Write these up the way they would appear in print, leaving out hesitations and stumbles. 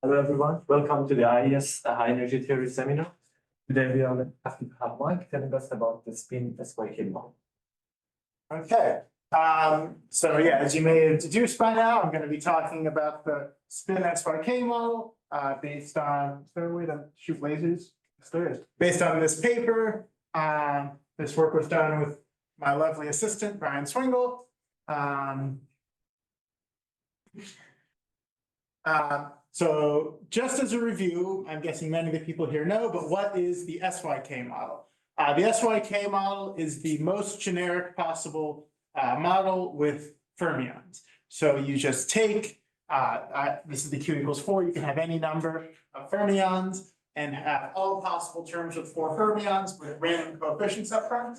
Hello everyone, welcome to the IES High Energy Theory Seminar. Today we are happy to have Mike telling us about the spin SYK model. Okay, so yeah, as you may have deduced by now, I'm going to be talking about the spin SYK model based on, is there a way to shoot lasers? Yes, there is. Based on this paper, this work was done with my lovely assistant, Brian Swingle. So just as a review, I'm guessing many of the people here know, but what is the SYK model? The SYK model is the most generic possible model with fermions. So you just take, this is the Q equals 4, you can have any number of fermions and have all possible terms with 4 fermions with random coefficients up front.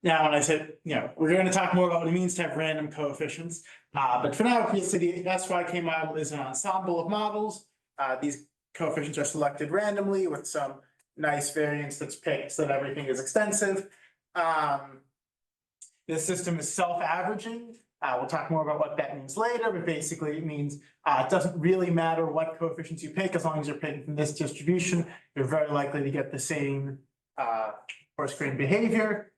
Now, when I said, we're going to talk more about what it means to have random coefficients. But for now, basically, the SYK model is an ensemble of models. These coefficients are selected randomly with some nice variance that's picked so that everything is extensive. This system is self-averaging. We'll talk more about what that means later, but basically it means it doesn't really matter what coefficients you pick, as long as you're picking from this distribution, you're very likely to get the same coarse-grained behavior.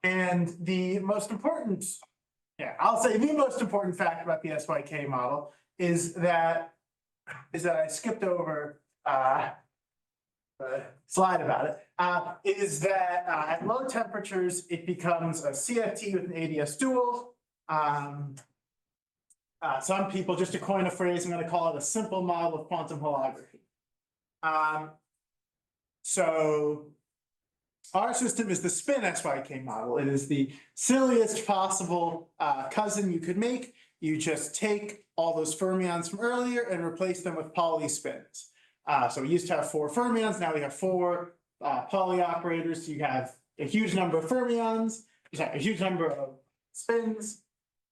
And the most important, I'll say the most important fact about the SYK model is that I skipped over the slide about it, is that at low temperatures, it becomes a CFT with an ADS dual. Some people, just to coin a phrase, I'm going to call it a simple model of quantum holography. So our system is the spin SYK model. It is the silliest possible cousin you could make. You just take all those fermions from earlier and replace them with Pauli spins. So we used to have 4 fermions, now we have 4 Pauli operators. So you have a huge number of fermions, a huge number of spins,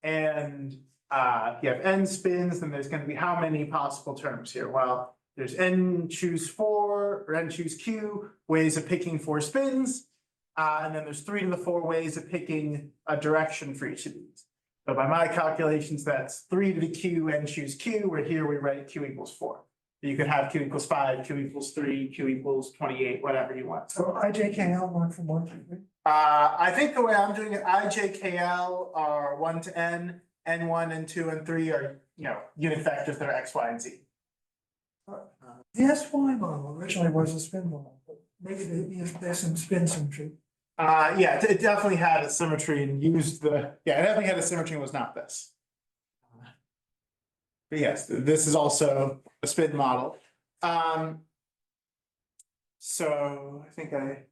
and you have n spins, then there's going to be how many possible terms here? Well, there's n choose 4 or n choose q ways of picking 4 spins. And then there's 3 to the 4 ways of picking a direction for each of these. So by my calculations, that's 3 to the q, n choose q, where here we write q equals 4. You could have q equals 5, q equals 3, q equals 28, whatever you want. So IJKL 1 from 1 to 3? I think the way I'm doing it, IJKL are 1 to n, n1, n2, and 3 are unit vectors that are x, y, and z. The SY model originally was a spin model, but maybe there's some spin symmetry. Yeah, it definitely had a symmetry and used it definitely had a symmetry and was not this. But yes, this is also a spin model. So I think okay,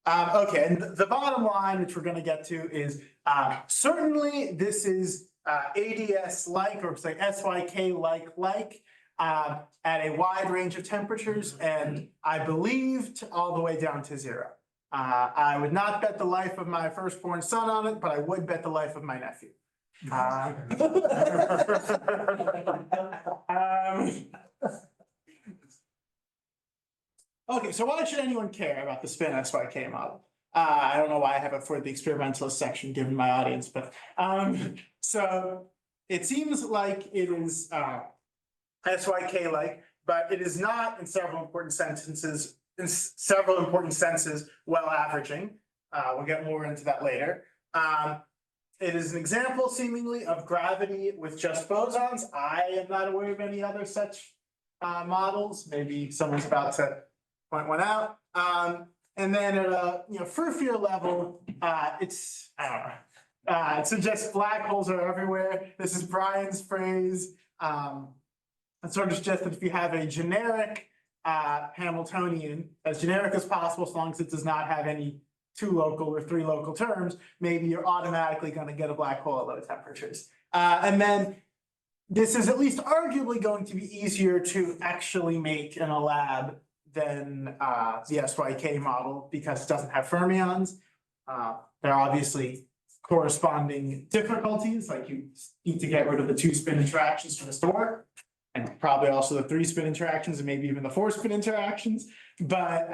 and the bottom line, which we're going to get to, is certainly this is ADS-like, or say SYK-like, at a wide range of temperatures, and I believe all the way down to 0. I would not bet the life of my firstborn son on it, but I would bet the life of my nephew. Okay, so why should anyone care about the spin SYK model? I don't know why I have it for the experimentalist section, given my audience, but so it seems like it is SYK-like, but it is not in several important senses, well averaging. We'll get more into that later. It is an example, seemingly, of gravity with just bosons. I am not aware of any other such models. Maybe someone's about to point one out. And then at a fruffier level, it suggests black holes are everywhere. This is Brian's phrase. It sort of suggests that if you have a generic Hamiltonian, as generic as possible, as long as it does not have any 2 local or 3 local terms, maybe you're automatically going to get a black hole at low temperatures. And then this is at least arguably going to be easier to actually make in a lab than the SYK model, because it doesn't have fermions. There are obviously corresponding difficulties, like you need to get rid of the 2 spin interactions for this to work, and probably also the 3 spin interactions and maybe even the 4 spin interactions. But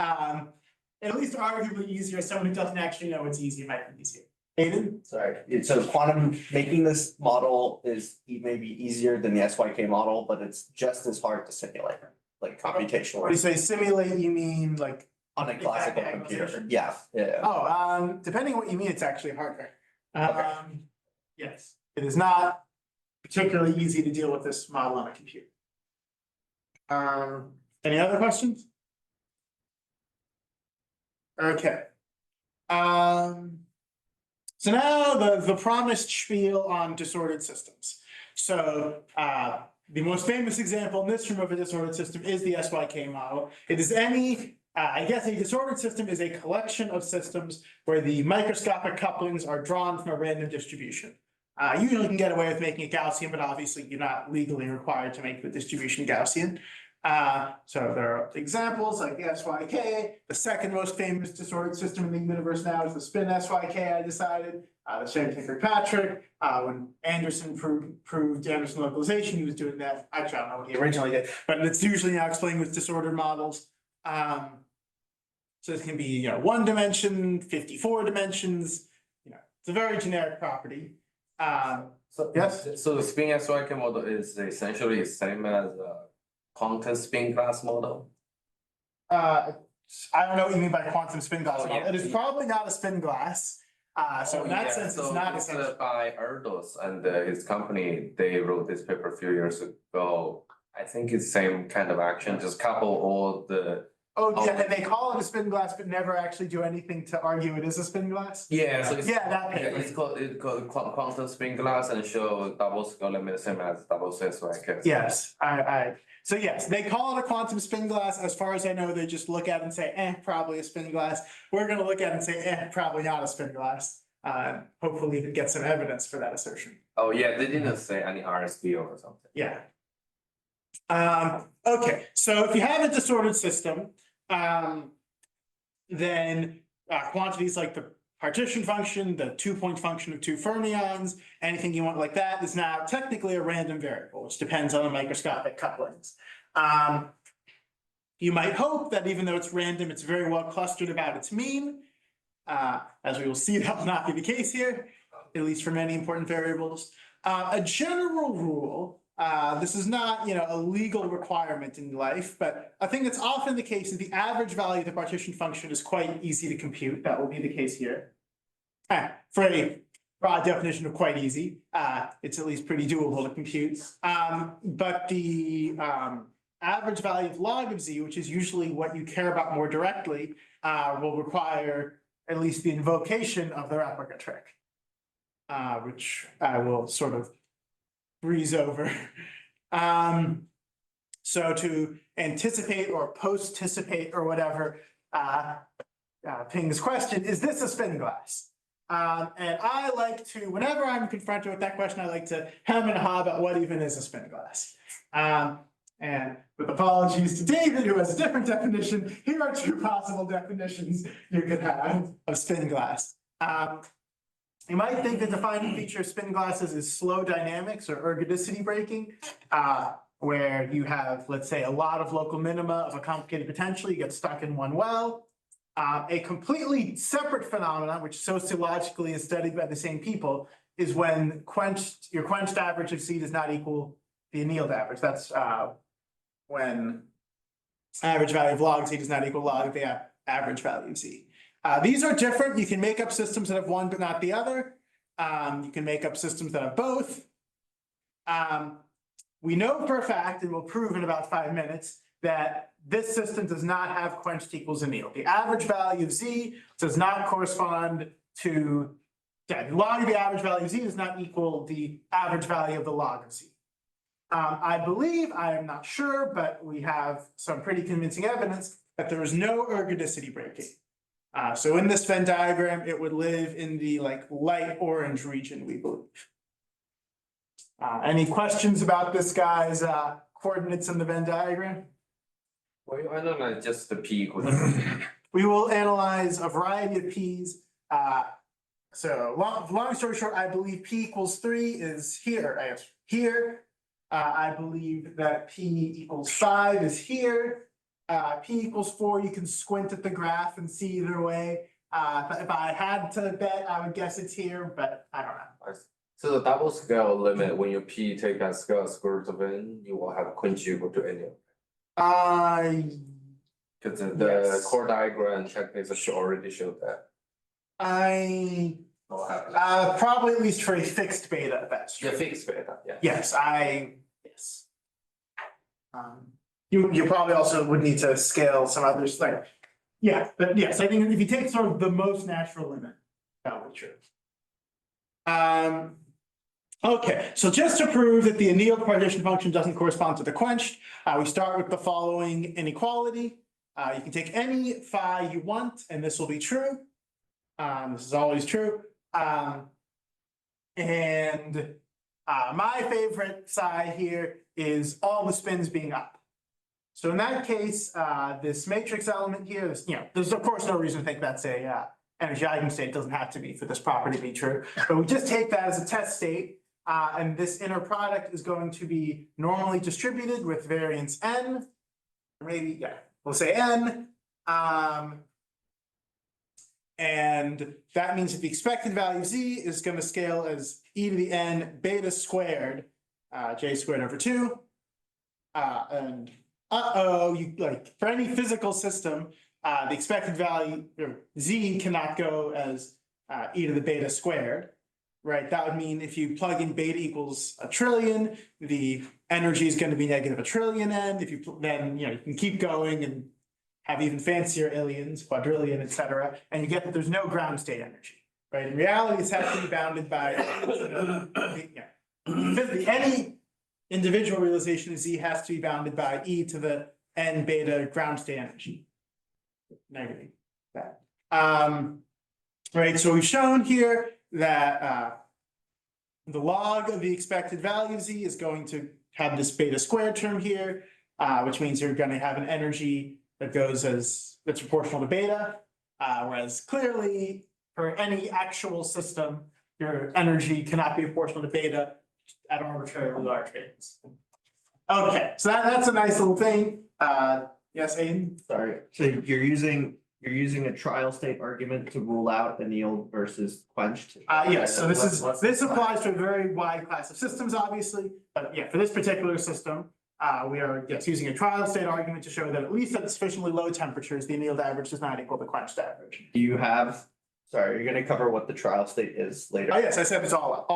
at least arguably easier. Someone who doesn't actually know it's easy might be easier. Aiden? Sorry, so quantum, making this model is maybe easier than the SYK model, but it's just as hard to simulate, like When you computationally, say simulate, you mean like, on a classical computer, yeah. depending on what you mean, it's actually harder. Okay. Yes, it is not particularly easy to deal with this model on a computer. Any other questions? Okay. So now the promised spiel on disordered systems. So the most famous example in this room of a disordered system is the SYK model. It is I guess a disordered system is a collection of systems where the microscopic couplings are drawn from a random distribution. Usually you can get away with making it Gaussian, but obviously you're not legally required to make the distribution Gaussian. So there are examples like the SYK. The second most famous disordered system in the universe now is the spin SYK, I decided. The same thing for Patrick. When Anderson proved Anderson localization, he was doing that. Actually, I don't know what he originally did, but it's usually now explained with disordered models. So this can be 1 dimension, 54 dimensions. It's a very generic property. Yes. So the spin SYK model is essentially the same as a quantum spin glass model. I don't know what you mean by quantum spin glass. Oh, yeah. It is probably not a spin glass. So in that sense, it's not it's essential. by Erdos and his company. They wrote this paper a few years ago. I think it's same kind of action. Just couple all the. Oh, yeah, and they call it a spin glass, but never actually do anything to argue it is a spin glass. Yeah, so That paper. it's called quantum spin glass and show double square limit same as double SYK. Yes, so yes, they call it a quantum spin glass. As far as I know, they just look at it and say, probably a spin glass. We're gonna look at it and say, probably not a spin glass. Hopefully we can get some evidence for that assertion. Oh yeah, they didn't say any RSB or something. Yeah. Okay, so if you have a disordered system, then quantities like the partition function, the 2-point function of 2 fermions, anything you want like that is now technically a random variable, which depends on the microscopic couplings. You might hope that even though it's random, it's very well clustered about its mean. As we will see, that will not be the case here, at least for many important variables. A general rule, this is not, a legal requirement in life, but I think it's often the case that the average value of the partition function is quite easy to compute. That will be the case here. For a broad definition of quite easy, it's at least pretty doable to compute. But the average value of log of z, which is usually what you care about more directly, will require at least the invocation of the replica trick, which I will sort of breeze over. So to anticipate or post-ticipate or whatever, Ping's question, is this a spin glass? And I like to, whenever I'm confronted with that question, I like to hem and haw about what even is a spin glass. And with apologies to David, who has a different definition, here are 2 possible definitions you could have of spin glass. You might think the defining feature of spin glasses is slow dynamics or ergodicity breaking, where you have, let's say, a lot of local minima of a complicated potential, you get stuck in one well. A completely separate phenomenon, which sociologically is studied by the same people, is when your quenched average of Z does not equal the annealed average. That's when average value of log Z does not equal log of the average value of Z. These are different. You can make up systems that have one but not the other. You can make up systems that have both. We know for a fact, and we'll prove in about 5 minutes, that this system does not have quenched equals annealed. The average value of Z does not correspond to, the log of the average value of Z does not equal the average value of the log of Z. I believe, I am not sure, but we have some pretty convincing evidence that there is no ergodicity breaking. So in this Venn diagram, it would live in the light orange region, we believe. Any questions about this guy's coordinates in the Venn diagram? Well, you analyze just the P equals. We will analyze a variety of P's. So long story short, I believe P equals 3 is here. I guess here. I believe that P equals 5 is here. P equals 4, you can squint at the graph and see either way. If I had to bet, I would guess it's here, but I don't know. So the double scale limit, when you P take a scale square root of n, you will have quench equal to any. Cause the Yes. core diagram technically already showed that. I, probably at least for a fixed beta, that's true. Yeah, fixed beta, yeah. Yes, yes. You probably also would need to scale some others, like, yeah, but yes, I think if you take sort of the most natural limit, that would be true. Okay, so just to prove that the annealed partition function doesn't correspond to the quenched, we start with the following inequality. You can take any phi you want, and this will be true. This is always true. My favorite psi here is all the spins being up. So in that case, this matrix element here is, there's of course no reason to think that's a energy eigenstate. It doesn't have to be for this property to be true, but we just take that as a test state. And this inner product is going to be normally distributed with variance n, or maybe, yeah, we'll say n. And that means that the expected value z is going to scale as e to the n beta squared, j squared over 2. And you like for any physical system, the expected value or z cannot go as e to the beta squared, right? That would mean if you plug in beta equals 1 trillion, the energy is going to be negative 1 trillion n. If you then you can keep going and have even fancier illions, quadrillion, etc., and you get that there's no ground state energy, right? In reality, this has to be bounded by any individual realization of z has to be bounded by e to the n beta ground state energy. Negative. That. Right. So we've shown here that the log of the expected value z is going to have this beta squared term here, which means you're going to have an energy that goes that's proportional to beta, whereas clearly for any actual system, your energy cannot be proportional to beta at arbitrarily large betas. Okay, so that's a nice little thing. Yes, Aiden? Sorry, so you're using a trial state argument to rule out annealed versus quenched? Yes, so this applies to a very wide class of systems, obviously, but yeah, for this particular system, we are using a trial state argument to show that at least at sufficiently low temperatures, the annealed average does not equal the quenched average. Do you have, sorry, you're gonna cover what the trial state is later? Oh, yes, I said it's all up.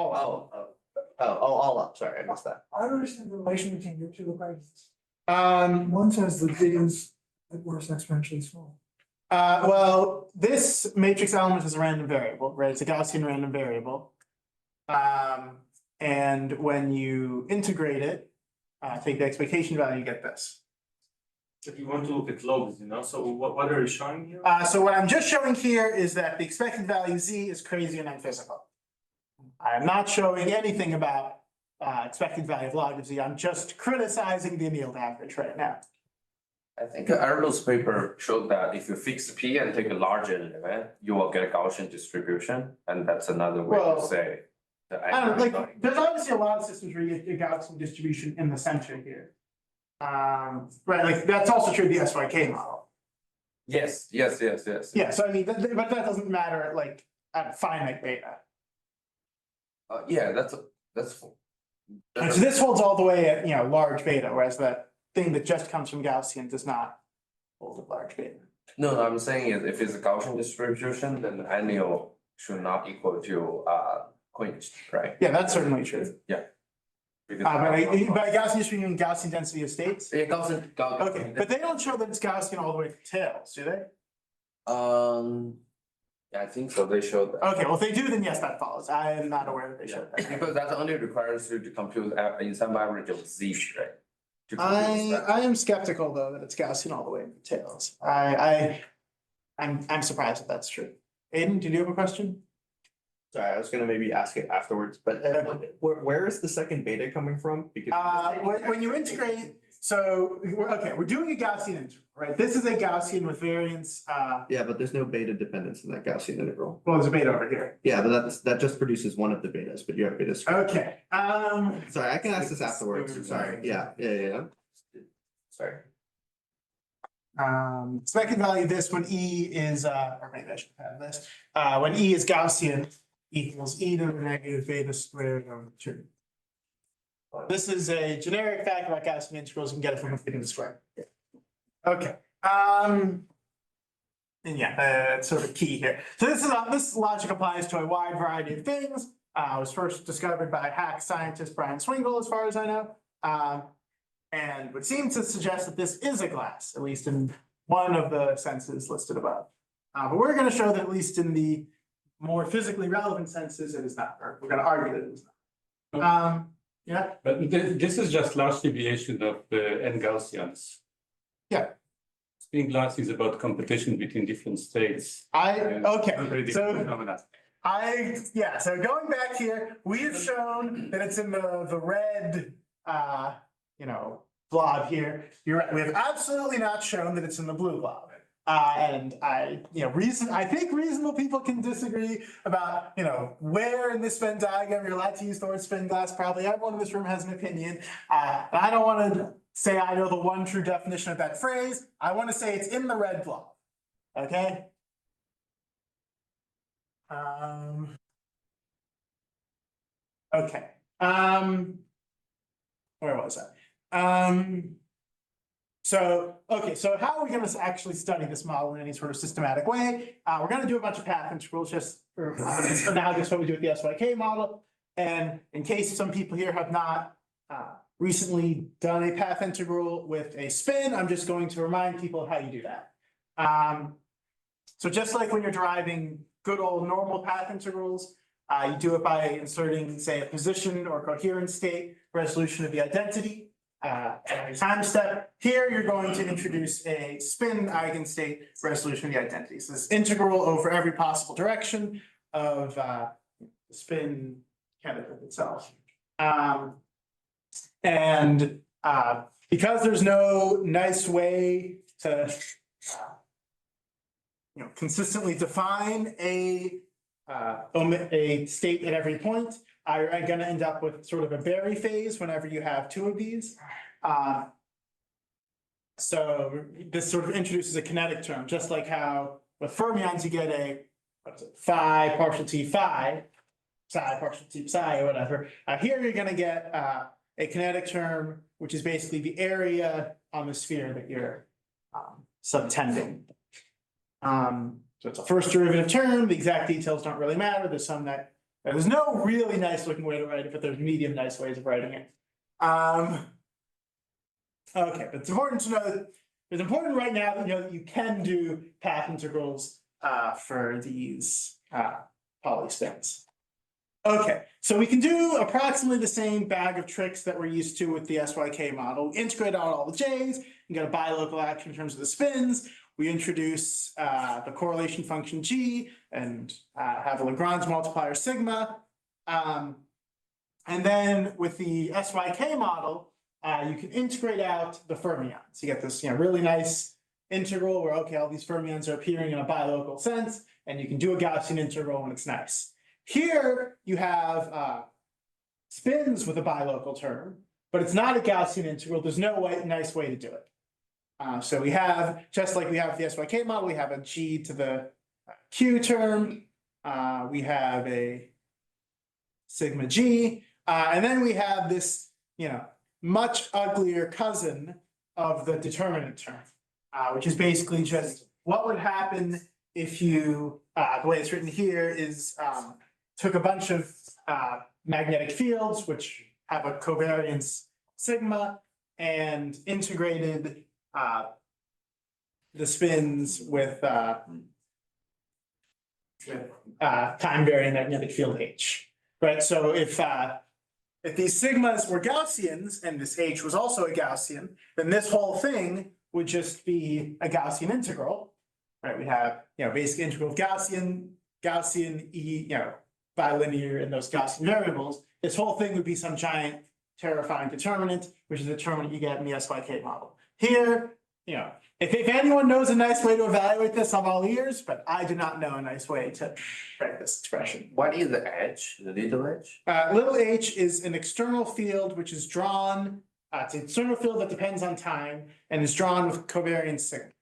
All up, sorry, I missed that. I don't understand the relation between your two equations. Well, One says the big is at worst exponentially small. this matrix element is a random variable, right? It's a Gaussian random variable. And when you integrate it, take the expectation value, you get this. If you want to look at logs, so what are you showing here? So what I'm just showing here is that the expected value z is crazy and unphysical. I'm not showing anything about expected value of log of z. I'm just criticizing the annealed average right now. I think Erdo's paper showed that if you fix P and take a larger limit, you will get a Gaussian distribution, and that's another way Well, to say. I don't know, like, there's obviously a lot of systems where you get a Gaussian distribution in the center here. Right, like, that's also true of the SYK model. Yes. Yeah, so I mean, but that doesn't matter at like, at finite beta. Yeah, that's. And so this holds all the way at, large beta, whereas that thing that just comes from Gaussian does not hold at large beta. No, I'm saying is if it's a Gaussian distribution, then the annual should not equal to quenched, right? Yeah, that's certainly true. Because By Gaussian distribution, you mean Gaussian density of states? yeah, Gaussian. Okay, but they don't show that it's Gaussian all the way to tails, do they? Yeah, I think so. They showed that. Okay, well, if they do, then yes, that follows. I am not aware that they showed that. Because that only requires you to compute in some average of z, right? To compute that. I am skeptical though that it's Gaussian all the way to tails. I'm surprised that that's true. Aiden, did you have a question? Sorry, I was gonna maybe ask it afterwards, but where is the second beta coming from? Because When you integrate, so, we're doing a Gaussian integral, right? This is a Gaussian with variance, yeah, but there's no beta dependence in that Gaussian integral. well, there's a beta over here. Yeah, but that just produces one of the betas, but you have beta squared. Okay, Sorry, I can ask this afterwards. Sorry, yeah. Sorry. Expected value of this when E is, or maybe I should have this, when E is Gaussian equals e to the negative beta squared over 2. This is a generic fact about Gaussian integrals. You can get it from a theta to the square. Okay. And yeah, that's sort of key here. So this logic applies to a wide variety of things. It was first discovered by hack scientist Brian Swingle, as far as I know. And would seem to suggest that this is a glass, at least in one of the senses listed above. But we're going to show that at least in the more physically relevant senses, it is not. Or we're going to argue that it is not. Yeah. But this is just large deviation of n Gaussians. Yeah. Spin glass is about competition between different states. Okay. So Phenomena. so going back here, we have shown that it's in the red blob here. You're right. We have absolutely not shown that it's in the blue blob. And I think reasonable people can disagree about, where in this Venn diagram you're allowed to use the word spin glass. Probably everyone in this room has an opinion. I don't want to say I know the one true definition of that phrase. I want to say it's in the red blob. Okay. Okay. Where was I? So how are we going to actually study this model in any sort of systematic way? We're going to do a bunch of path integrals, just for analogous what we do with the SYK model. And in case some people here have not recently done a path integral with a spin, I'm just going to remind people of how you do that. So just like when you're deriving good old normal path integrals, you do it by inserting, say, a position or coherent state resolution of the identity. Every time step here, you're going to introduce a spin eigenstate resolution of the identity. So this integral over every possible direction of the spin candidate itself. Because there's no nice way to consistently define a state at every point, I'm going to end up with sort of a Berry phase whenever you have two of these. So this sort of introduces a kinetic term, just like how with fermions you get a phi partial t phi, psi partial t psi or whatever. Here you're going to get a kinetic term, which is basically the area on the sphere that you're subtending. So it's a first derivative term. The exact details don't really matter. There's no really nice looking way to write it, but there's medium nice ways of writing it. Okay, but it's important to know that it's important right now that that you can do path integrals for these polyspins. Okay, so we can do approximately the same bag of tricks that we're used to with the SYK model. We integrate out all the J's, we get a bilocal action in terms of the spins. We introduce the correlation function G and have a Lagrange multiplier sigma. And then with the SYK model, you can integrate out the fermions. You get this really nice integral where, okay, all these fermions are appearing in a bilocal sense, and you can do a Gaussian integral when it's nice. Here you have spins with a bilocal term, but it's not a Gaussian integral. There's no nice way to do it. So we have, just like we have the SYK model, we have a G to the Q term. We have a sigma G, and then we have this, much uglier cousin of the determinant term, which is basically just what would happen if you, the way it's written here is took a bunch of magnetic fields, which have a covariance sigma, and integrated the spins with time-varying magnetic field H, right? So if these sigmas were Gaussians and this H was also a Gaussian, then this whole thing would just be a Gaussian integral, right? We have, basic integral of Gaussian E, bilinear and those Gaussian variables. This whole thing would be some giant terrifying determinant, which is the determinant you get in the SYK model. Here, if anyone knows a nice way to evaluate this, I'm all ears, but I do not know a nice way to write this expression. What is the h, the little h? Little h is an external field which is drawn, it's an external field that depends on time and is drawn with covariance sigma.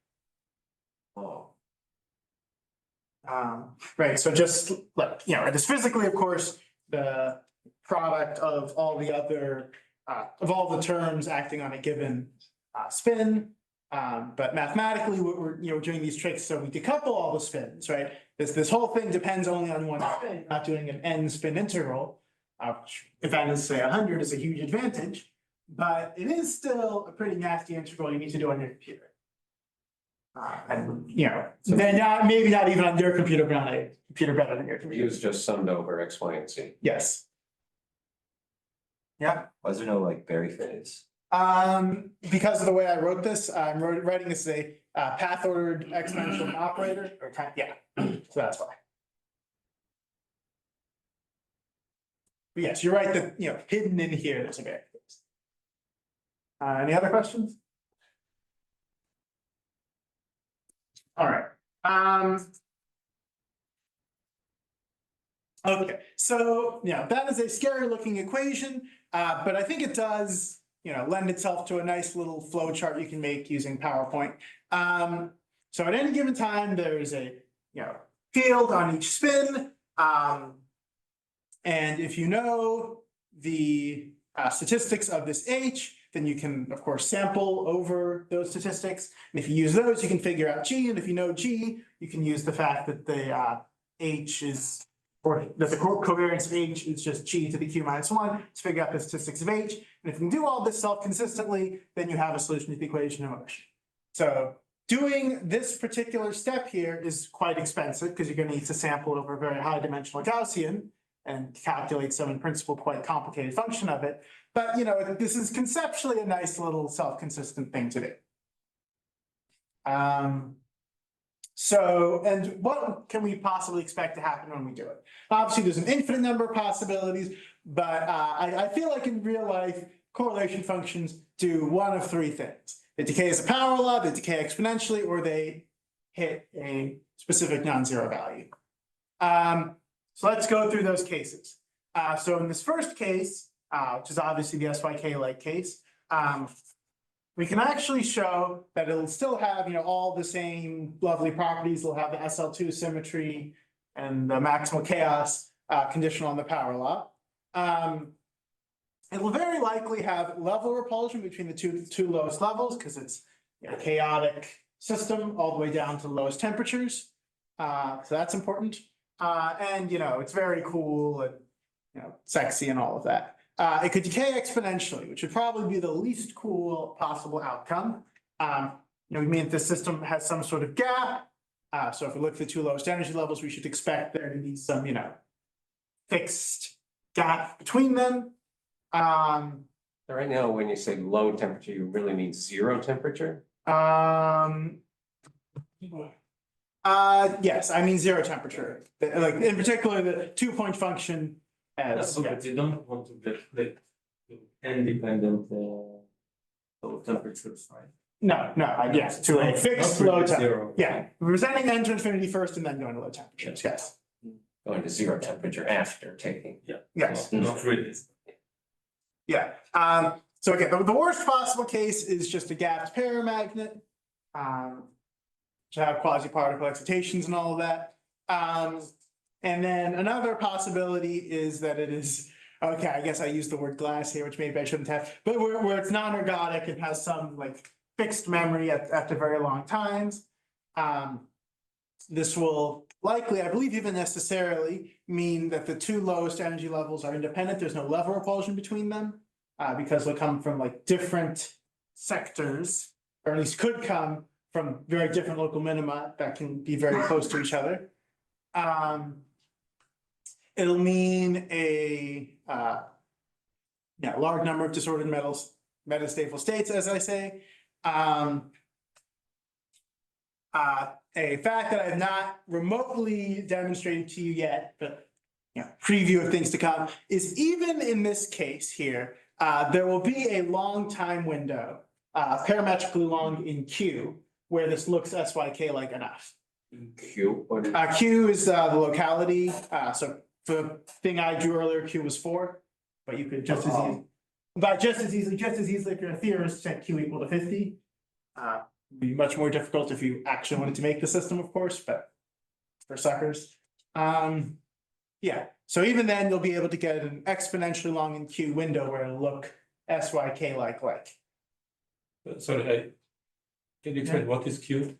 Oh. Right, so just like, it is physically, of course, the product of all the other, of all the terms acting on a given spin. But mathematically, we're doing these tricks, so we decouple all the spins, right? This whole thing depends only on one spin, not doing an n spin integral. Which, if n is say 100, is a huge advantage, but it is still a pretty nasty integral you need to do on your computer. And then maybe not even on your computer, but on a computer better than your computer. Use just summed over X, Y, and Z. Yes. Yeah. Why is there no like Berry phase? Because of the way I wrote this, I'm writing this as a path ordered exponential operator, or so that's why. But yes, you're right that hidden in here, there's a Berry phase. Any other questions? All right. Okay, so that is a scary looking equation, but I think it does lend itself to a nice little flow chart you can make using PowerPoint. So at any given time, there's a field on each spin, and if you know the statistics of this H, then you can, of course, sample over those statistics. And if you use those, you can figure out G. And if you know G, you can use the fact that the H is, or that the covariance of H is just G to the Q minus 1 to figure out the statistics of H. And if you can do all this self-consistently, then you have a solution to the equation of motion. So doing this particular step here is quite expensive because you're going to need to sample over a very high dimensional Gaussian and calculate some in principle quite complicated function of it. But this is conceptually a nice little self-consistent thing to do. So, and what can we possibly expect to happen when we do it? Obviously, there's an infinite number of possibilities, but I feel like in real life, correlation functions do one of three things. They decay as a power law, they decay exponentially, or they hit a specific non-zero value. So let's go through those cases. So in this first case, which is obviously the SYK-like case, we can actually show that it'll still have all the same lovely properties. It'll have the SL2 symmetry and the maximal chaos conditional on the power law. It will very likely have level repulsion between the two lowest levels because it's a chaotic system all the way down to the lowest temperatures. So that's important. And it's very cool and sexy and all of that. It could decay exponentially, which would probably be the least cool possible outcome. We mean that the system has some sort of gap. So if we look at the two lowest energy levels, we should expect there to be some, fixed gap between them. Right now, when you say low temperature, you really mean zero temperature? Yes, I mean zero temperature. Like in particular, the 2-point function as. But you don't want to get the independent low temperatures, right? No, yes, to a fixed Not low really temperature. zero. Yeah, we're sending n to infinity first and then going to low temperatures, yes. Going to zero temperature after taking. Yes, Not really. yeah. So okay, the worst possible case is just a gapped paramagnet. To have quasi-particle excitations and all of that. And then another possibility is that it is, okay, I guess I used the word glassy, which maybe I shouldn't have, but where it's non-ergodic, it has some like fixed memory after very long times. This will likely, I believe even necessarily, mean that the two lowest energy levels are independent. There's no level repulsion between them because they'll come from like different sectors, or at least could come from very different local minima that can be very close to each other. It'll mean a large number of disordered metastable states, as I say. A fact that I have not remotely demonstrated to you yet, but preview of things to come, is even in this case here, there will be a long time window, parametrically long in Q, where this looks SYK-like enough. Q? Q is the locality. So for the thing I drew earlier, Q was 4, but you could just as easily, if you're a theorist, set Q equal to 50. Be much more difficult if you actually wanted to make the system, of course, but for suckers. Yeah, so even then, you'll be able to get an exponentially long in Q window where it'll look SYK-like. Sorry, can you explain what is Q?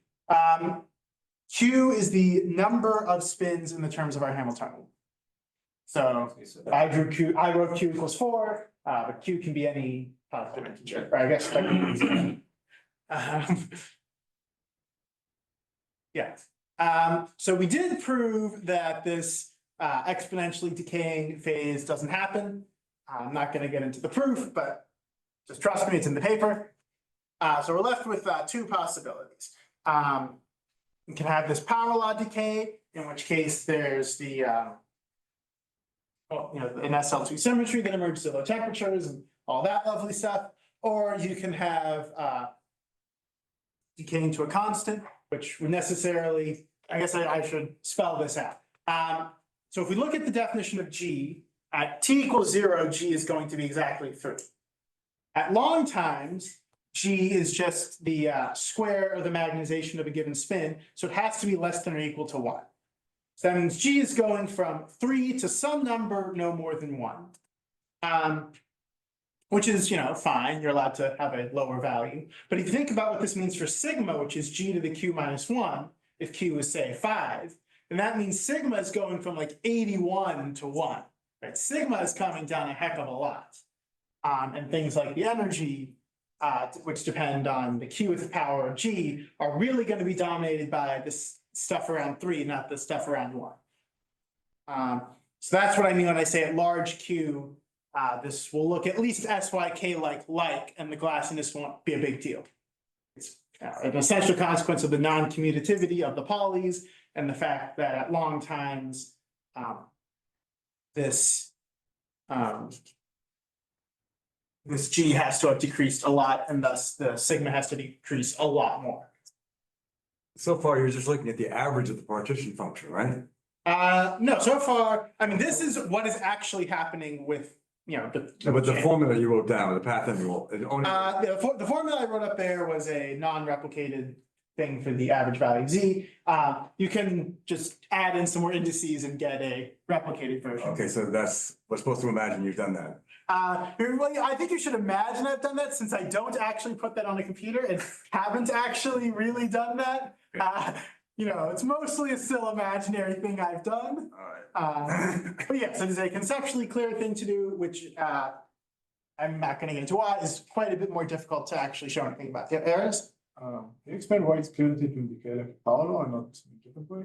Q is the number of spins in the terms of our Hamiltonian. So I wrote Q equals 4, but Q can be any positive integer, or I guess that can be yeah. So we did prove that this exponentially decaying phase doesn't happen. I'm not going to get into the proof, but just trust me, it's in the paper. So we're left with two possibilities. We can have this power law decay, in which case there's the an SL2 symmetry that emerges at low temperatures and all that lovely stuff. Or you can have decaying to a constant, which would necessarily, I guess I should spell this out. So if we look at the definition of G, at t equals 0, G is going to be exactly 3. At long times, G is just the square of the magnetization of a given spin, so it has to be less than or equal to 1. So that means G is going from 3 to some number no more than 1. Which is, fine, you're allowed to have a lower value. But if you think about what this means for sigma, which is G to the Q minus 1, if Q is say 5, then that means sigma is going from like 81 to 1, right? Sigma is coming down a heck of a lot. And things like the energy, which depend on the qth power of G, are really going to be dominated by this stuff around 3, not the stuff around 1. So that's what I mean when I say at large Q, this will look at least SYK-like, and the glassiness won't be a big deal. It's an essential consequence of the non-commutativity of the polys and the fact that at long times, this G has to have decreased a lot, and thus the sigma has to decrease a lot more. So far, you're just looking at the average of the partition function, right? No, so far, I mean, this is what is actually happening with, No, but the formula you wrote down, the path interval, it only. The formula I wrote up there was a non-replicated thing for the average value Z. You can just add in some more indices and get a replicated version. Okay, so we're supposed to imagine you've done that. I think you should imagine I've done that, since I don't actually put that on a computer and haven't actually really done that. It's mostly a still imaginary thing I've done. All right. But yes, it is a conceptually clear thing to do, which I'm not going to get into why, is quite a bit more difficult to actually show anything about. Yeah, Aris? Can you explain why it's clearly to indicate a power law and not in a different way?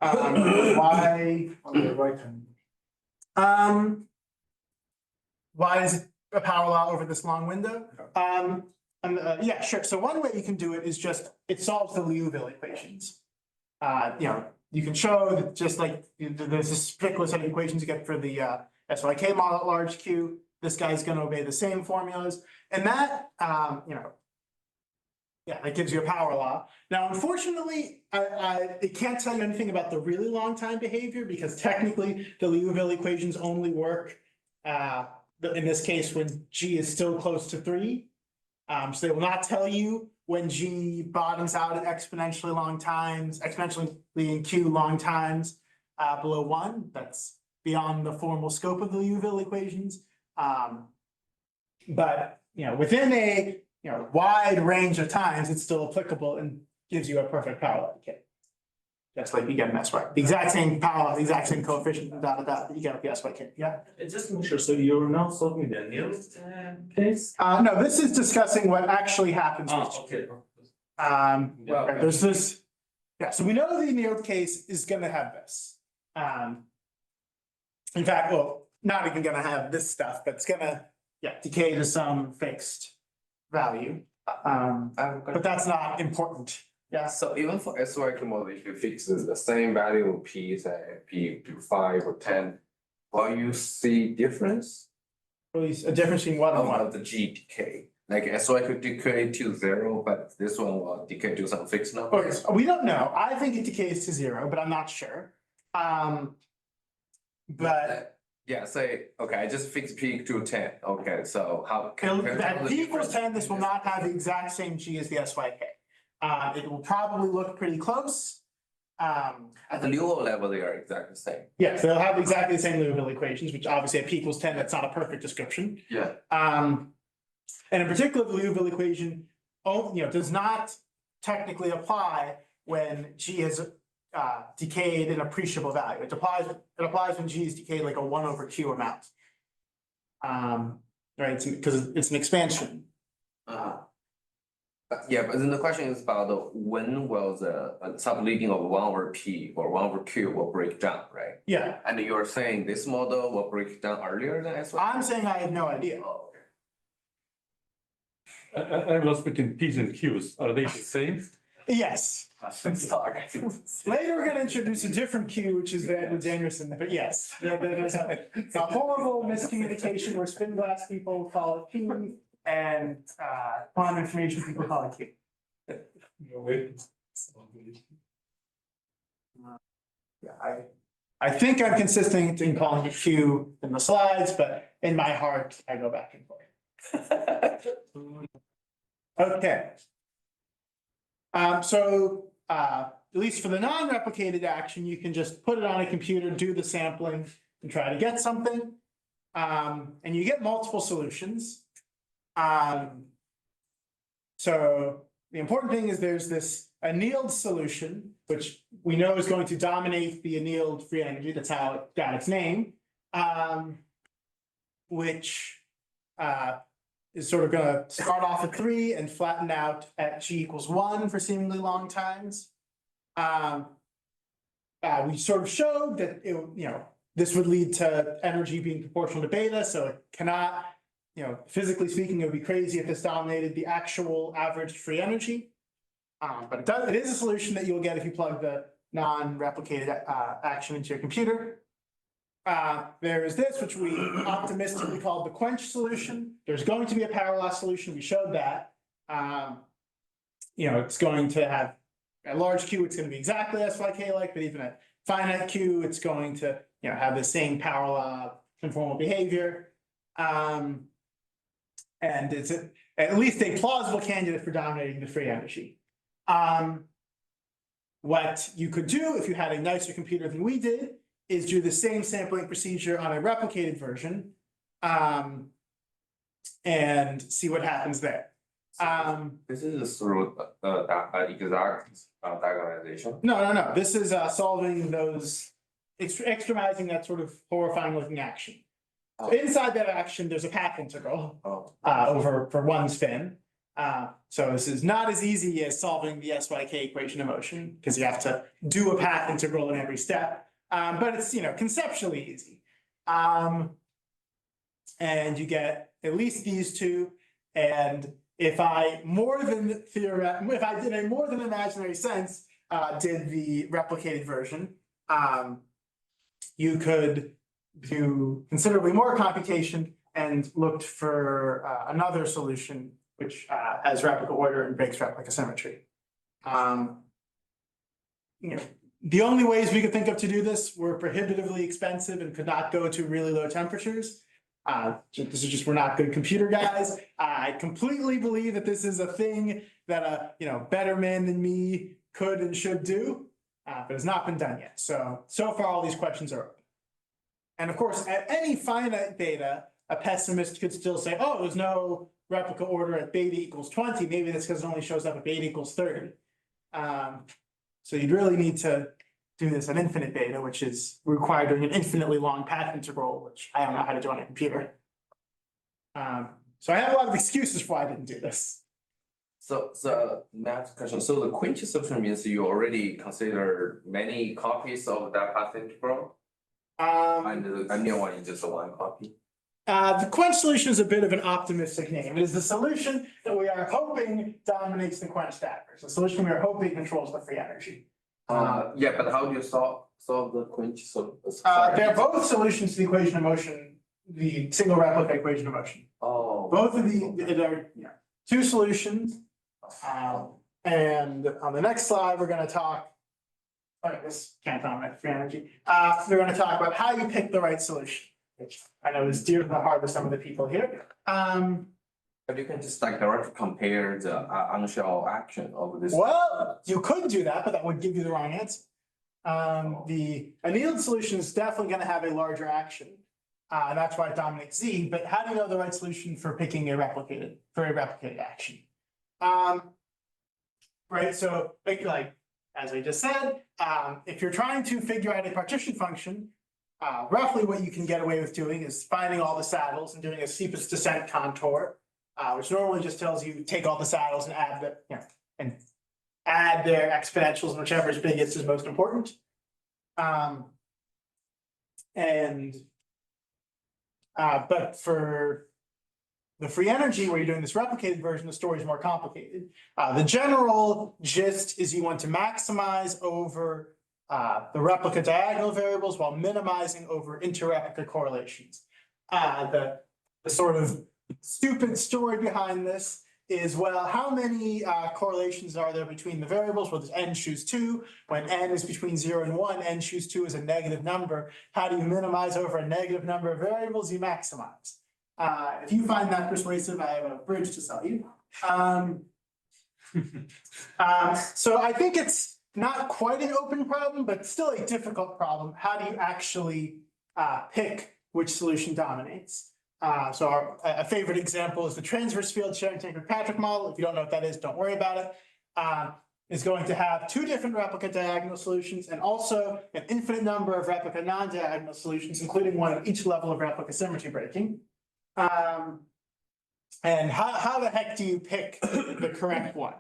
Why? On the right hand. Why is it a power law over this long window? Yeah, sure. So one way you can do it is just, it solves the Liouville equations. You can show that just like there's this particular set of equations you get for the SYK model at large Q. This guy's going to obey the same formulas, and that that gives you a power law. Now, unfortunately, it can't tell you anything about the really long time behavior, because technically the Liouville equations only work in this case when G is still close to 3. So they will not tell you when G bottoms out at exponentially long times, exponentially in Q long times below 1. That's beyond the formal scope of the Liouville equations. But within a wide range of times, it's still applicable and gives you a perfect power law decay. Just like you get an SY. The exact same power law, the exact same coefficient, that you get with the SYK. Yeah. Just make sure. So you're now solving the Neel case? No, this is discussing what actually happens. Okay. There's this. Yeah, so we know the Neel case is going to have this. In fact, well, not even going to have this stuff, but it's going to decay to some fixed value. But that's not important. Yeah. So even for SYK model, if you fix the same value of P, say P to 5 or 10, will you see difference? A difference between what and what? Of the G decay. Like SY could decay to 0, but this one will decay to some fixed number. Okay, so we don't know. I think it decays to 0, but I'm not sure. But yeah, say okay, I just fixed P to 10. Okay, so how can at P equals 10, this will not have the exact same G as the SYK. It will probably look pretty close. At the Liouville level, they are exactly the same. Yes, they'll have exactly the same Liouville equations, which obviously at p equals 10, that's not a perfect description. Yeah. And in particular, the Liouville equation, does not technically apply when G has decayed an appreciable value. It applies when G is decayed like a 1/q amount. Right, because it's an expansion. Yeah, but then the question is about when will the subleading of 1/p or 1/q will break down, right? Yeah, And you're saying this model will break down earlier than SYK? I'm saying I have no idea. Oh, I'm lost between P's and Q's. Are they the same? Yes. okay. Sorry. Later, we're gonna introduce a different Q, which is Van Danielson, but yes, there's a horrible miscommunication where spin glass people call it P and quantum information people call it Q. Yeah, I think I'm consistent in calling it Q in the slides, but in my heart, I go back and forth. Okay. At least for the non-replicated action, you can just put it on a computer, do the sampling and try to get something. And you get multiple solutions. So the important thing is there's this annealed solution, which we know is going to dominate the annealed free energy. That's how it got its name. Which is sort of gonna start off at 3 and flatten out at G equals 1 for seemingly long times. We sort of showed that this would lead to energy being proportional to beta, so it cannot, physically speaking, it would be crazy if this dominated the actual average free energy. But it is a solution that you'll get if you plug the non-replicated action into your computer. There is this, which we optimistically called the quenched solution. There's going to be a power loss solution. We showed that. It's going to have at large Q, it's going to be exactly SYK-like, but even at finite Q, it's going to have the same power law conformal behavior. And it's at least a plausible candidate for dominating the free energy. What you could do if you had a nicer computer than we did is do the same sampling procedure on a replicated version, and see what happens there. This is through exact diagonalization. No. This is solving those, extremizing that sort of horrifying looking action. So inside that action, there's a path integral over for one spin. So this is not as easy as solving the SYK equation of motion, because you have to do a path integral in every step. But it's conceptually easy. And you get at least these two. And if I did a more than imaginary sense, did the replicated version, you could do considerably more computation and looked for another solution which has replica order and breaks replica symmetry. The only ways we could think of to do this were prohibitively expensive and could not go to really low temperatures. This is just, we're not good computer guys. I completely believe that this is a thing that better man than me could and should do, but it's not been done yet. So far all these questions are open. And of course, at any finite beta, a pessimist could still say, oh, there's no replica order at beta equals 20. Maybe that's because it only shows up at beta equals 30. So you'd really need to do this at infinite beta, which is required doing an infinitely long path integral, which I don't know how to do on a computer. So I have a lot of excuses for why I didn't do this. So next question. So the quenched solution means you already consider many copies of that path integral? And the new one is just one copy? The quenched solution is a bit of an optimistic name. It is the solution that we are hoping dominates the quenched average. The solution we are hoping controls the free energy. Yeah, but how do you solve the quenched solution? They're both solutions to the equation of motion, the single replica equation of motion. Oh. Both of there are two solutions. And on the next slide, we're going to talk. This can't dominate free energy. We're going to talk about how you pick the right solution, which I know is dear to the heart of some of the people here. But you can just like directly compare the on-shell action of this. Well, you could do that, but that would give you the wrong answer. The annealed solution is definitely gonna have a larger action. And that's why it dominates Z, but how do you know the right solution for picking a replicated action? Right, so like, as I just said, if you're trying to figure out a partition function, roughly what you can get away with doing is finding all the saddles and doing a steepest descent contour, which normally just tells you take all the saddles and add the, and add their exponentials, and whichever is biggest is most important. But for the free energy, where you're doing this replicated version, the story is more complicated. The general gist is you want to maximize over the replica diagonal variables while minimizing over inter-replica correlations. The sort of stupid story behind this is, well, how many correlations are there between the variables? Well, there's n choose 2. When n is between 0 and 1, n choose 2 is a negative number. How do you minimize over a negative number of variables? You maximize. If you find that persuasive, I have a bridge to sell you. So I think it's not quite an open problem, but still a difficult problem. How do you actually pick which solution dominates? So a favorite example is the transverse field Sharon-Tinker-Patrick model. If you don't know what that is, don't worry about it. Is going to have 2 different replica diagonal solutions and also an infinite number of replica non-diagonal solutions, including one at each level of replica symmetry breaking. And how the heck do you pick the correct one?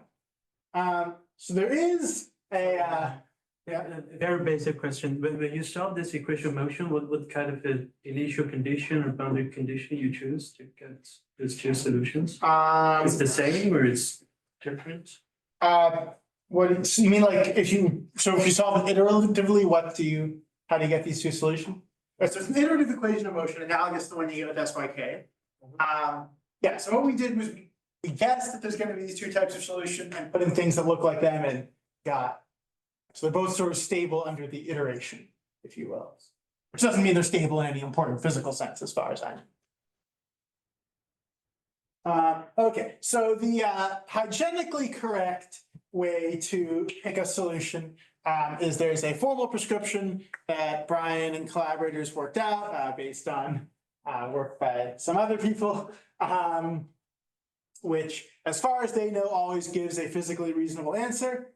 So there is a very basic question. When you solve this equation of motion, what kind of an initial condition or boundary condition you choose to get those 2 solutions? It's the same or it's different? What you mean, like if you solve it iteratively, how do you get these 2 solutions? Right, so it's an iterative equation of motion analogous to the one you get with SYK. Yeah, so what we did was we guessed that there's going to be these 2 types of solution and put in things that look like them and got. So they're both sort of stable under the iteration, if you will. Which doesn't mean they're stable in any important physical sense as far as I know. Okay, so the hygienically correct way to pick a solution is there's a formal prescription that Brian and collaborators worked out based on work by some other people, which as far as they know always gives a physically reasonable answer.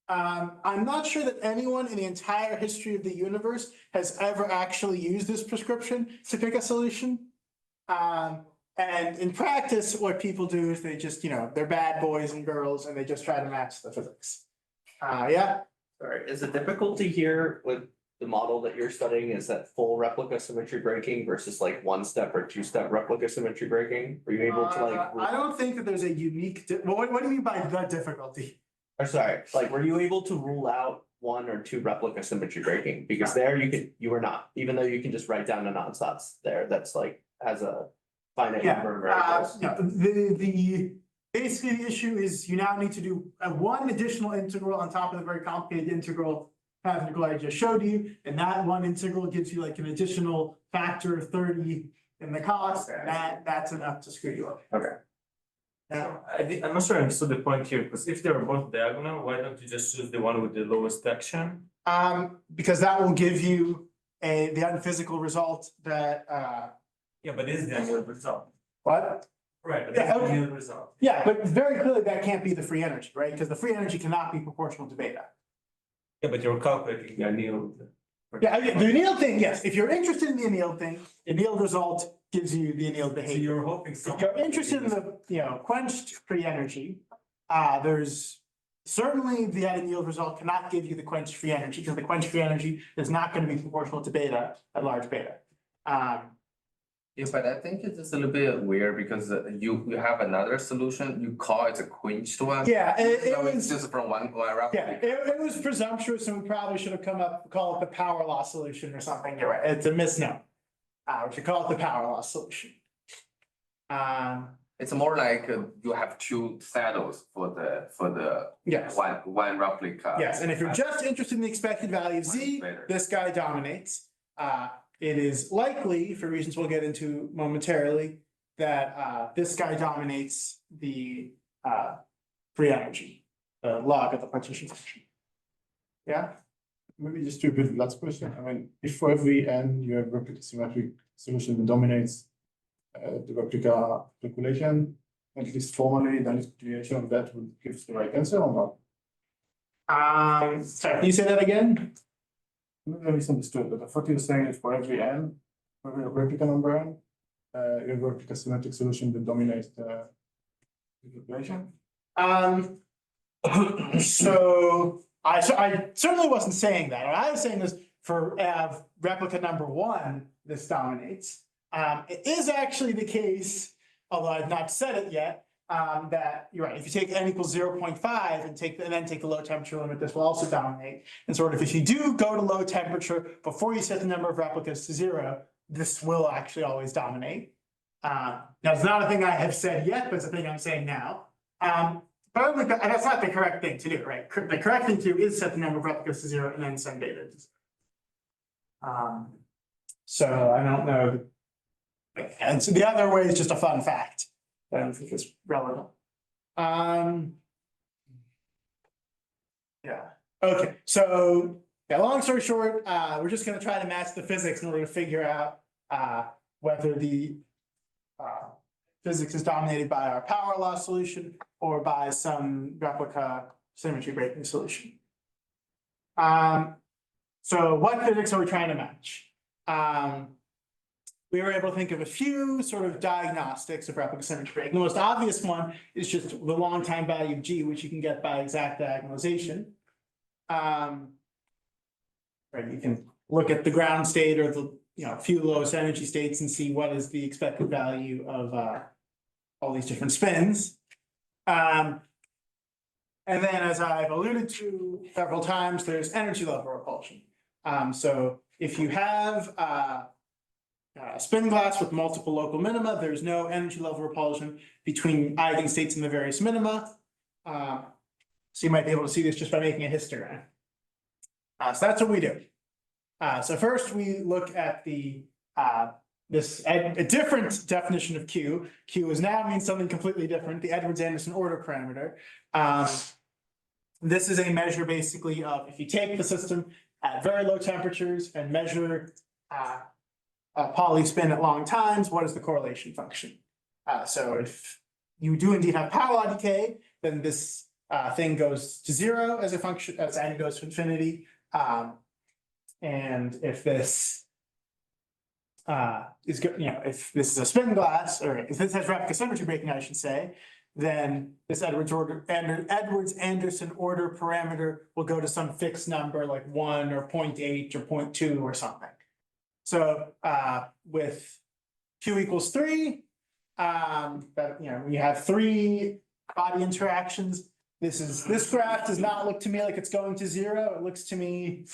I'm not sure that anyone in the entire history of the universe has ever actually used this prescription to pick a solution. And in practice, what people do is they just, they're bad boys and girls and they just try to match the physics. Yeah. Sorry, is the difficulty here with the model that you're studying is that full replica symmetry breaking versus like 1-step or 2-step replica symmetry breaking? Were you able to like? I don't think that there's a unique, what do you mean by the difficulty? Or sorry, like were you able to rule out 1 or 2 replica symmetry breaking? Because there you were not, even though you can just write down the non-stops there, that's like has a finite number of variables. Basically the issue is you now need to do one additional integral on top of the very complicated integral I just showed you, and that one integral gives you like an additional factor of 30 in the cost, and that's enough to screw you up. Okay. Yeah. I'm not sure I understood the point here, because if they are both diagonal, why don't you just choose the one with the lowest action? Because that will give you the unphysical result that Yeah, but this is the annual result. what? Right, but Yeah, this is the okay. annual result. Yeah, but very clearly that can't be the free energy, right? Because the free energy cannot be proportional to beta. Yeah, but you're calculating the annealed. Yeah, the annealed thing, yes. If you're interested in the annealed thing, the annealed result gives you the annealed So behavior. you're hoping. If you're interested in the quenched free energy, there's certainly the annealed result cannot give you the quenched free energy because the quenched free energy is not going to be proportional to beta at large beta. Yeah, but I think it's just a little bit weird because you have another solution, you call it a quenched one. Yeah, it So it's was. just from one Yeah, replica. it was presumptuous and we probably should have call it the power law solution or something. You're right, it's a misnomer. We should call it the power law solution. It's more like you have 2 saddles for the Yes. one replica. Yes, and if you're just interested in the expected value of Z, this guy dominates. It is likely, for reasons we'll get into momentarily, that this guy dominates the free energy, the log of the partition function. Yeah? Maybe just to repeat the last question. I mean, if for every n you have replica symmetric solution that dominates the replica calculation, at least formally, then its continuation of that would give the right answer or not? Sorry, can you say that again? Maybe I misunderstood, but I thought you were saying that for every n, for every replica number n, you have a replica symmetric solution that dominates the calculation. So I certainly wasn't saying that. What I was saying is for replica number one, this dominates. It is actually the case, although I've not said it yet, that you're right. If you take n equals 0.5 and then take the low temperature limit, this will also dominate. And sort of if you do go to low temperature before you set the number of replicas to 0, this will actually always dominate. Now it's not a thing I have said yet, but it's a thing I'm saying now. But that's not the correct thing to do, right? The correct thing to do is set the number of replicas to 0 and then send data. So I don't know. And so the other way is just a fun fact that I don't think is relevant. Yeah. Okay. So yeah, long story short, we're just going to try to match the physics in order to figure out whether the physics is dominated by our power law solution or by some replica symmetry breaking solution. So what physics are we trying to match? We were able to think of a few sort of diagnostics of replica symmetry breaking. The most obvious one is just the long time value of G, which you can get by exact diagonalization. Right, you can look at the ground state or the few lowest energy states and see what is the expected value of all these different spins. And then, as I've alluded to several times, there's energy level repulsion. So if you have a spin glass with multiple local minima, there's no energy level repulsion between eigenstates and the various minima. So you might be able to see this just by making a histogram. So that's what we do. So first we look at the a different definition of Q. Q is now means something completely different, the Edwards-Anderson order parameter. This is a measure basically of if you take the system at very low temperatures and measure Pauli spin at long times, what is the correlation function? So if you do indeed have power law decay, then this thing goes to 0 as a function, as n goes to infinity. And if this is good, if this is a spin glass, or if this has replica symmetry breaking, I should say, then this Edwards-Anderson order parameter will go to some fixed number like 1 or 0.8 or 0.2 or something. So with Q equals 3, we have 3 body interactions. This graph does not look to me like it's going to 0. It looks to me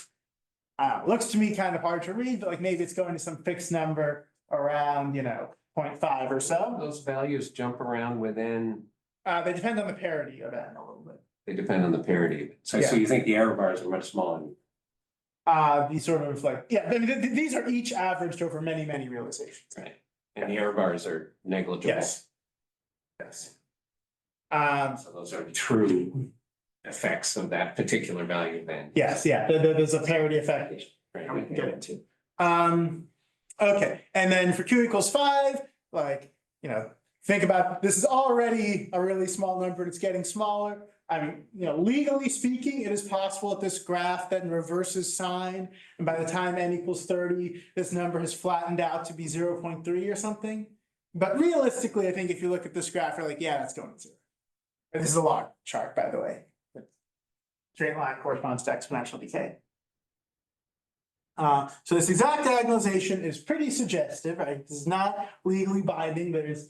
kind of hard to read, but like maybe it's going to some fixed number around 0.5 or so. Those values jump around within. They depend on the parity of n a little bit. They depend on the parity. So you think the error bars are much smaller? These sort of these are each averaged over many, many realizations. Right. And the error bars are negligible. Yes. Yes. So those are true effects of that particular value then. Yes, yeah, there's a parity effect Right. we can get into. Okay, and then for Q equals 5, think about, this is already a really small number, and it's getting smaller. I mean, legally speaking, it is possible that this graph then reverses sign, and by the time n equals 30, this number has flattened out to be 0.3 or something. But realistically, I think if you look at this graph, you're like, yeah, that's going to 0. And this is a log chart, by the way. Straight line corresponds to exponential decay. So this exact diagonalization is pretty suggestive, right? This is not legally binding, but it's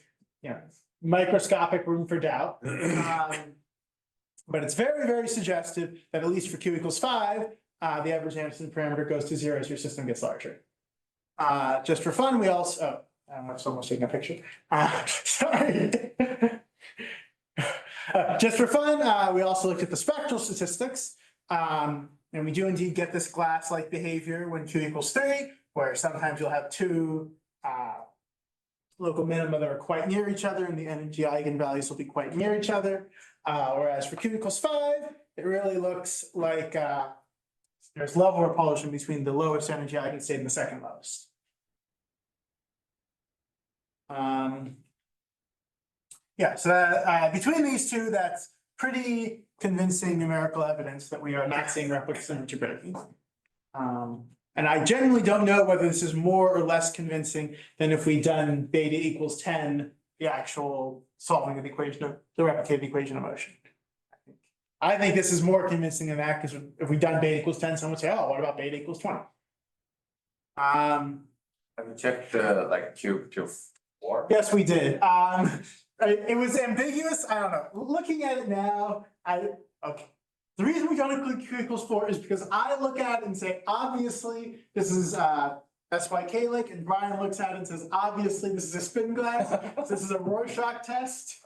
microscopic room for doubt. But it's very, very suggestive that at least for Q equals 5, the Edwards-Anderson parameter goes to 0 as your system gets larger. Just for fun, we also I'm almost taking a picture. Sorry. Just for fun, we also looked at the spectral statistics. And we do indeed get this glass-like behavior when Q equals 3, where sometimes you'll have 2 local minima that are quite near each other, and the energy eigenvalues will be quite near each other. Whereas for q equals 5, it really looks like there's level repulsion between the lowest energy eigenstate and the second lowest. Yeah, so that, between these two, that's pretty convincing numerical evidence that we are not seeing replica symmetry breaking. And I genuinely don't know whether this is more or less convincing than if we'd done beta equals 10, the actual solving of the equation of the replicated equation of motion. I think this is more convincing than that, because if we'd done beta equals 10, someone would say, oh, what about beta equals 20? Have you checked like Q4? Yes, we did. It was ambiguous. I don't know. Looking at it now, okay. The reason we don't include Q equals 4 is because I look at it and say, obviously, this is SYK-like, and Brian looks at it and says, obviously, this is a spin glass. This is a Rorschach test.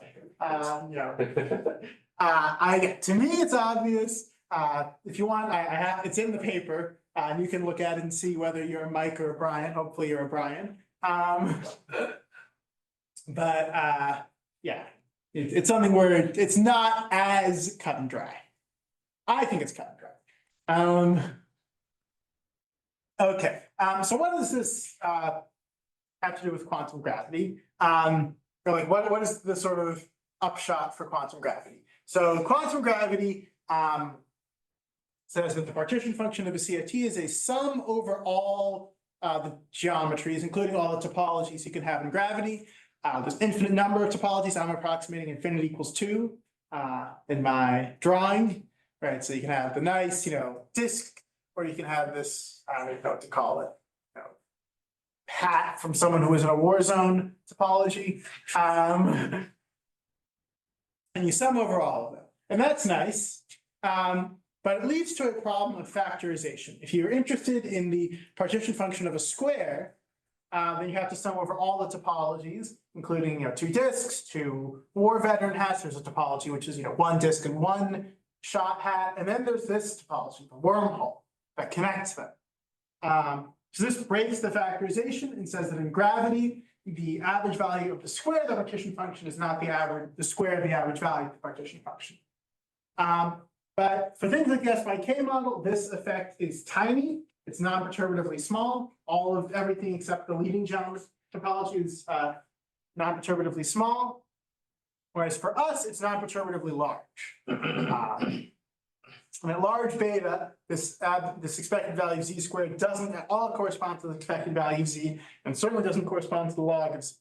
To me, it's obvious. If you want, it's in the paper. You can look at it and see whether you're a Mike or a Brian. Hopefully, you're a Brian. Yeah, it's something where it's not as cut and dry. I think it's cut and dry. Okay, so what does this have to do with quantum gravity? Or like what is the sort of upshot for quantum gravity? So quantum gravity says that the partition function of a CFT is a sum over all the geometries, including all the topologies you can have in gravity. There's infinite number of topologies. I'm approximating infinity equals 2 in my drawing, right? So you can have the nice, disk, or you can have this, I don't even know what to call it, hat from someone who was in a war zone topology. And you sum over all of them. And that's nice. But it leads to a problem of factorization. If you're interested in the partition function of a square, then you have to sum over all the topologies, including 2 disks, 2 war veteran hats. There's a topology which is 1 disk and 1 shot hat, and then there's this topology, the wormhole, that connects them. So this breaks the factorization and says that in gravity, the average value of the square of the partition function is not the square of the average value of the partition function. But for things like the SYK model, this effect is tiny. It's non-perturbatively small. All of everything except the leading geometry topology is non-perturbatively small. Whereas for us, it's non-perturbatively large. And at large beta, this expected value of z squared doesn't at all correspond to the expected value of z, and certainly doesn't correspond to the log of z.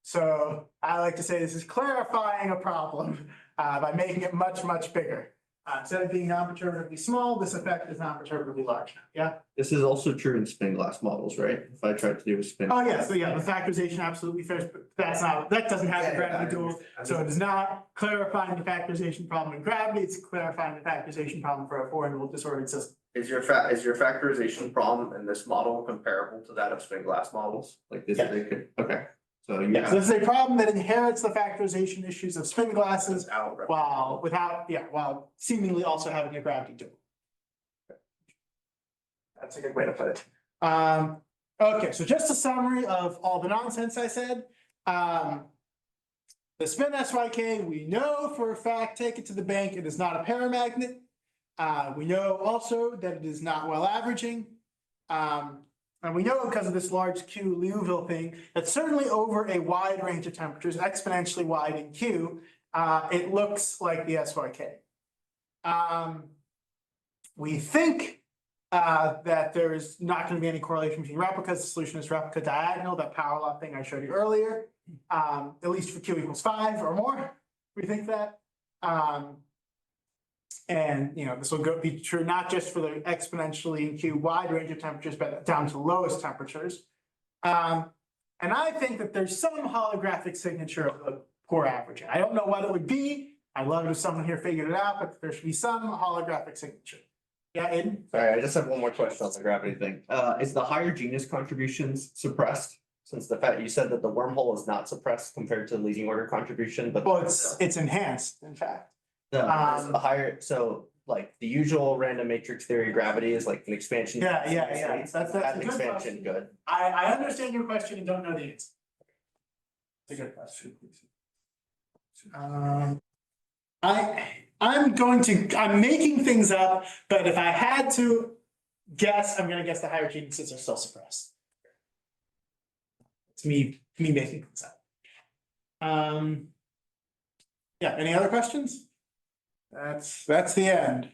So I like to say this is clarifying a problem by making it much, much bigger. Instead of being non-perturbatively small, this effect is non-perturbatively large. Yeah. This is also true in spin glass models, right? If I tried to do a spin. Oh yeah, so yeah, the factorization absolutely fair, but that doesn't have the gravity dual. So it is not clarifying the factorization problem in gravity, it's clarifying the factorization problem for a four-interval disordered system. Is your factorization problem in this model comparable to that of spin glass models? Like this Yes. Okay. So Yeah, so this is a problem that inherits the factorization issues of spin glasses while seemingly also having a gravity dual. That's a good way to put it. Okay, so just a summary of all the nonsense I said. The spin SYK, we know for a fact, take it to the bank, it is not a paramagnet. We know also that it is not well averaging. And we know because of this large Q Liouville thing, that certainly over a wide range of temperatures, exponentially wide in Q, it looks like the SYK. We think that there is not going to be any correlation between replicas. The solution is replica diagonal, that power law thing I showed you earlier, at least for Q equals 5 or more. We think that. And this will be true not just for the exponentially in Q wide range of temperatures, but down to the lowest temperatures. And I think that there's some holographic signature of the poor averaging. I don't know what it would be. I'd love it if someone here figured it out, but there should be some holographic signature. Yeah, Aiden? Sorry, I just have one more question on the gravity thing. Is the higher genus contributions suppressed? Since the fact you said that the wormhole is not suppressed compared to the leading order contribution, but Well, it's enhanced, in fact. the higher, so like the usual random matrix theory gravity is like an expansion. Yeah. That's That's a an good expansion, question. good. I understand your question and don't know the answer. It's a good question. I'm making things up, but if I had to guess, I'm gonna guess the higher cadences are still suppressed. It's me making things up. Yeah, any other questions? That's the end.